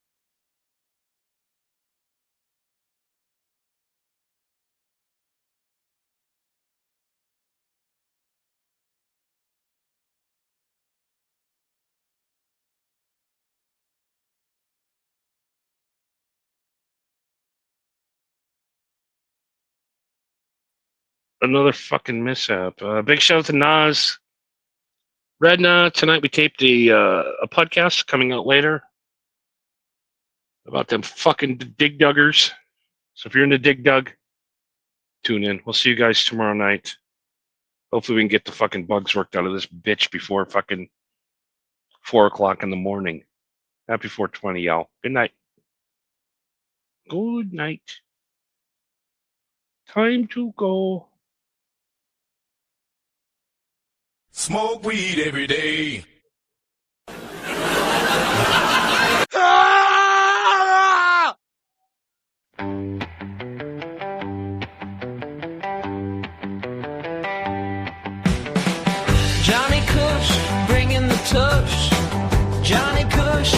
S1: Another fucking mishap. Big shout out to Nas. Redna, tonight we taped a podcast coming out later about them fucking dig duggers. So if you're into dig dug, tune in. We'll see you guys tomorrow night. Hopefully we can get the fucking bugs worked out of this bitch before fucking 4 o'clock in the morning. Happy 420, y'all. Good night. Good night. Time to go.
S14: Smoke weed every day.
S15: Johnny Kush, bringing the tush. Johnny Kush,